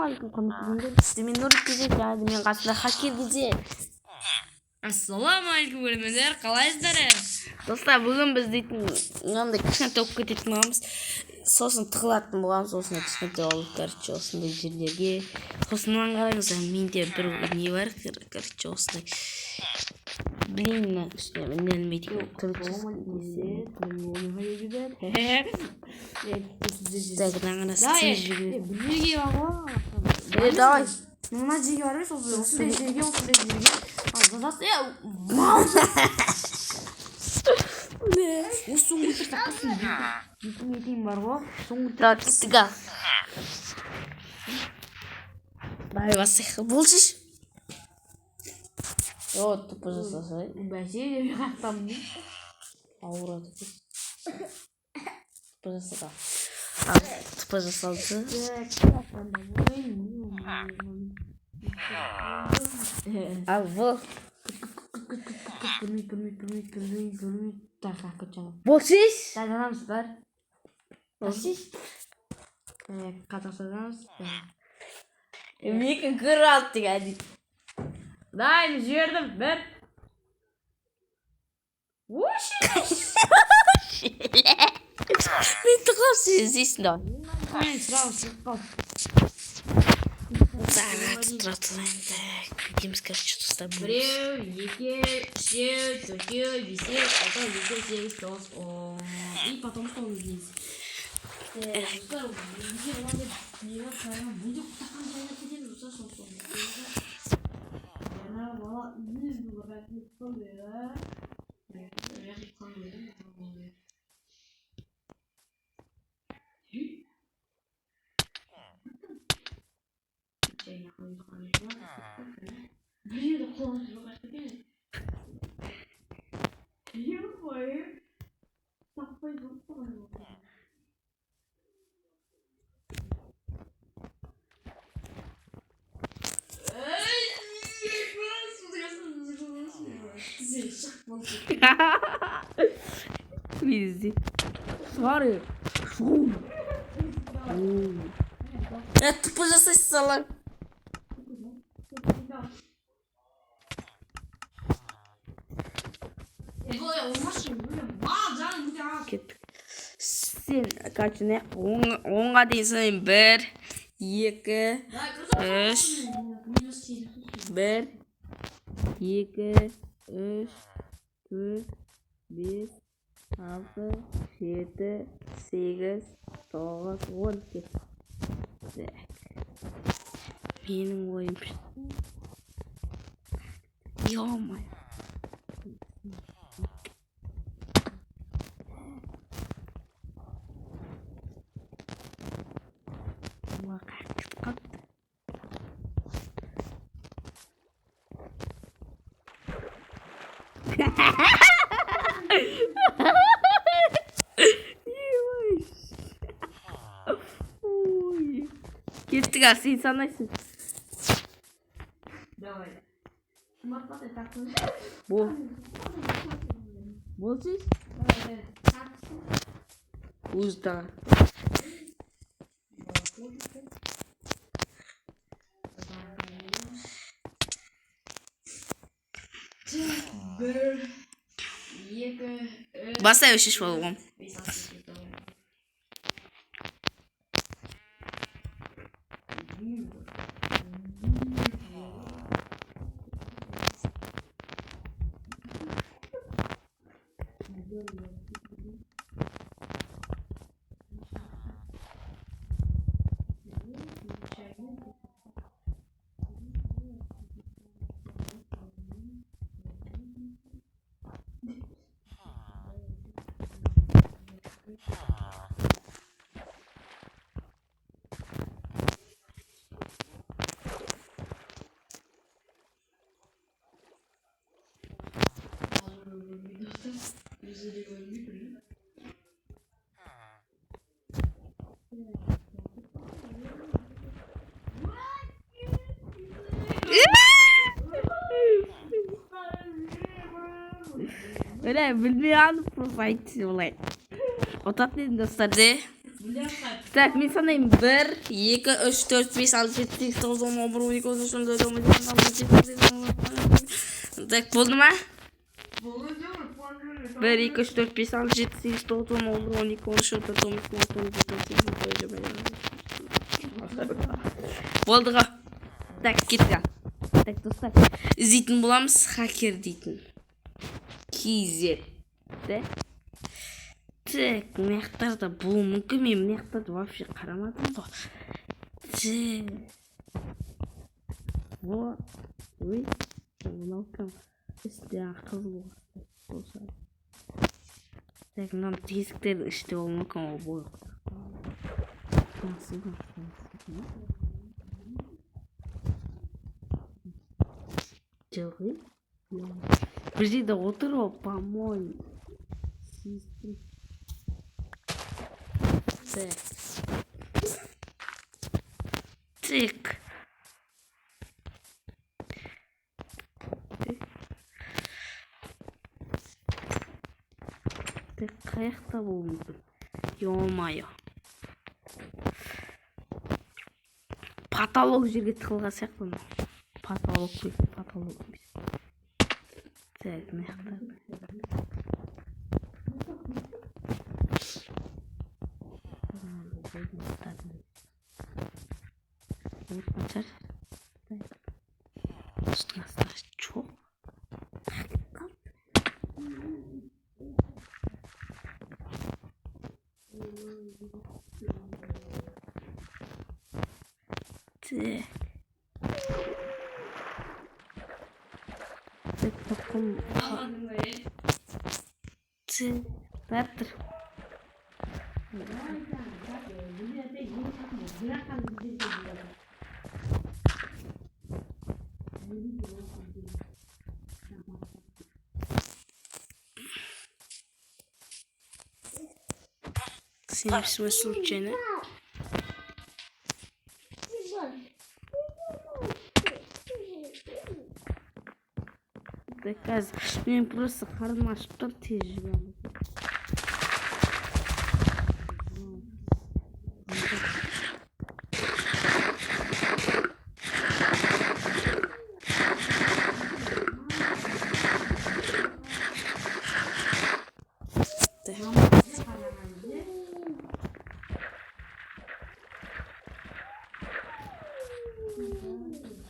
Мен Нұрик Кезек, мен қасында Хакер Кезек. Ассалаумағалейкум көрермендер, қалайсыздар? Достар, бүгін біз дейтін мынандай кішкентай болып кететін боламыз. Сосын тығылатын боламыз, осындай кішкентай болып, короче, осындай жерлерге. Сосын қараңыз, менде бір не бар, короче, осындай. Блин, нелмейді. Давай. Мына жерге бар емес, осындай жерге. Жазасы, соңғы түрді таққасын. Бүйтім етейін бар ғой. Соңғы түрді таққасын. Давай басайық. Болшыш. Тупо жасасай. Бәсе деп қақтам не? Ауырады. Тупо жасаға. Тупо жасалды. Ал бұл. Көрмей. Так, көтчаңыз. Болшыш. Тайданамыз бар. Болшыш. Қатасадамыз. Мекін көр алды ғады. Дай, жібердім. Бір. Мен тұқал сөзейсін да. Мен сұрау қал. Деміз, короче, тұста бұл. Біреу, екі, үшеу, төртеу, бесеу, алтау, жетеу, сегіз, тоғыз, он. И потом что он здесь? Везде. Смотри. Тупо жасайсыз салам. Сен, короче, онға дейін санайын. 1, 2, 3. 1, 2, 3, 4, 5, 6, 7, 8, 9, 12. Менің ойым. Ё-моё. Кеттік сен санайсың. Болсыз? Ұзда. Басай өшіш болуғым. Öyle bilmeyen profite olay. Otak dedim dostlar de. Так, мен санаймын. 1, 2, 3, 4, 5, 6, 7, 8, 9, 10, 11, 12, 13, 14, 15, так, болды ма? 1, 2, 3, 4, 5, 6, 7, 8, 9, 10, 11, 12, 13, 14, 15, 16, 17, 18, болды ға. Так, кетті. Так, достар. Іздейтін боламыз хакер дейтін. KZ. Так, маяқтарда болуы мүмкін. Мен маяқтарды вообще қарамадым ғой. Вот. Ой, мынау кім? Істе қызыл болса. Так, мынау тесіктердің іште болуы мүмкін, ол бой. Жылғы? Бір жерде отыр ғой, по-моему. Так. Так. Так, қаяқта болуы мүмкін? Ё-моё. Потолок жерге тығылған сияқты. Потолок қой, потолок. Так, маяқта. Вот начать. Что у нас здесь? Чё? Так. Так, потом... Так, Петр. Всем случайно. Так, мне просто карма что ты живешь.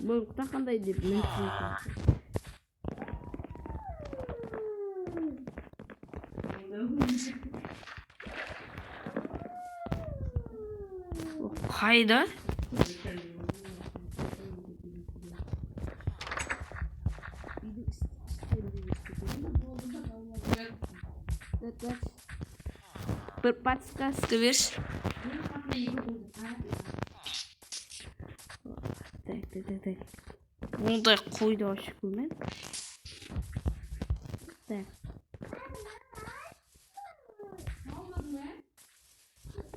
Бұл қандай деп мен қайда? Бір подсказка берші. Так. Ондай қойды вообще көрмедім. Так.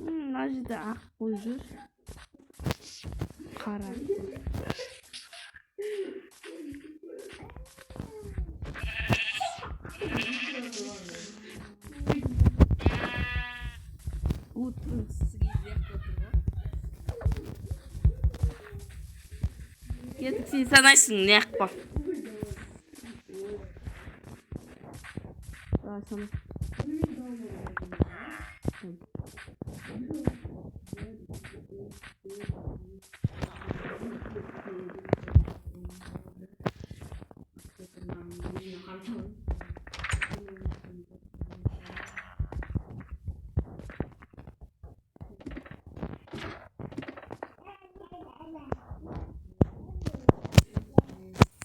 Мына жерде ақ қой жүр. Қара. Кетік сен санайсың, не ақпа.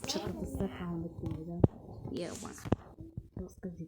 Что-то стакан такой, да? Я вас расскажи.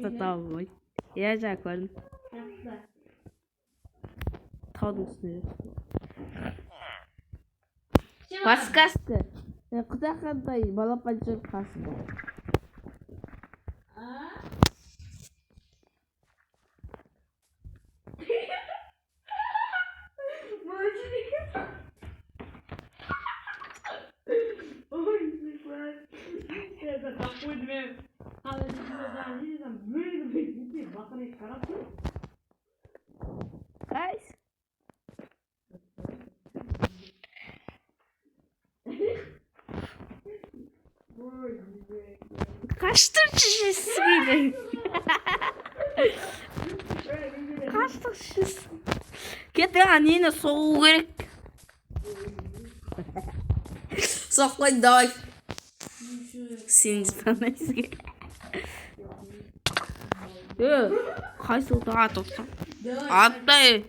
Арқаста тау болмайды. Иә, жаңа көрдім. Таудың үстіне. Подсказка. Құда қандай балапан жүріп қасы бар. Ай. Kaçtır şişesi gibi. Kaçtır şişesi. Git ya yine soğuk gerek. Saklayın давай. Сен санайсың. Қайсы отаға атоқсан? Аттай.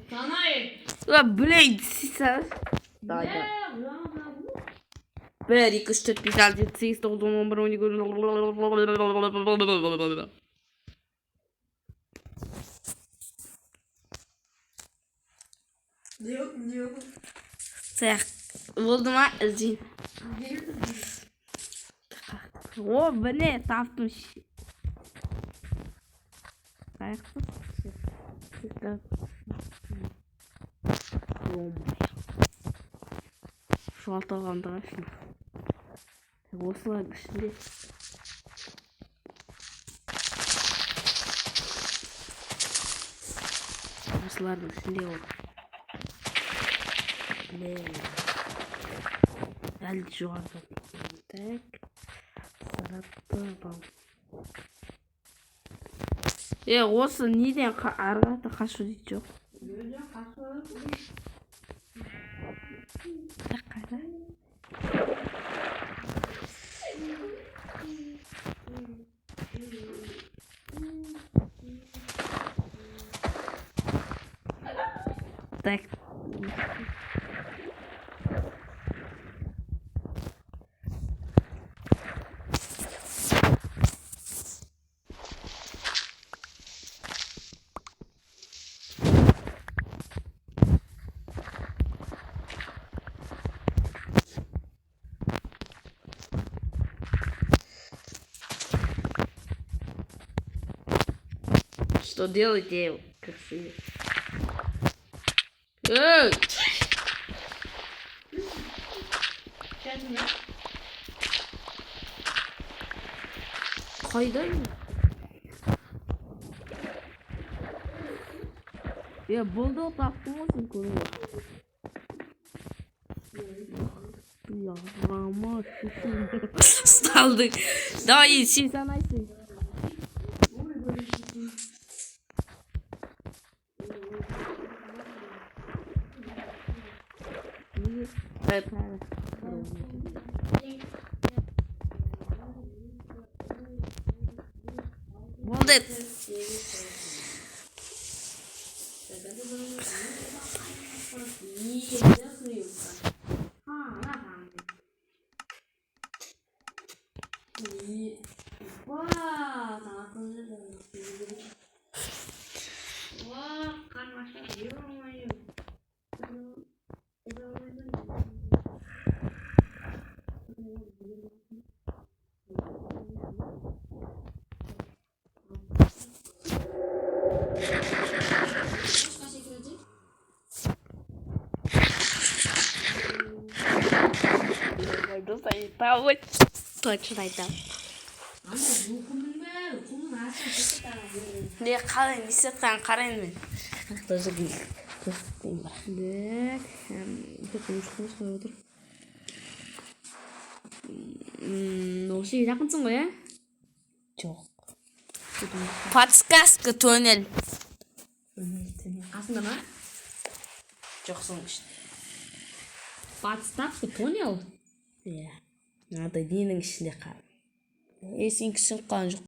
Блин, сиса. Давай. 1, 2, 3, 4, 5, 6, 7, 8, 9, 10, 11, 12. Ne yok? Sen oldu mu? Zin. O bu ne? Tapmış. Ayaksız. Şu alta kaldı şimdi. Oslar şimdi. Oslar şimdi oldu. Ne? Geldi şu anda. Tek. Саратты бал. Осы неден арғата қашу дейді жоқ. Қайда? Так. Что делаете, красивее? Эй! Қайда? Болды таптың ғой сен көруге. Рама шешім. Ұсталдың. Давай, сен санайсың. Болды. Точно айтам. Не қалай, не істетқанын қарайын мен. Тоже көрсетейін бар. Осы жақынсың ғой, ә? Жоқ. Подсказка тоннель. Қасында ма? Жоқсың ішінде. Подставка тоннель? Иә. Мынандай денің ішінде қар. Сен кішің қалған жоқ.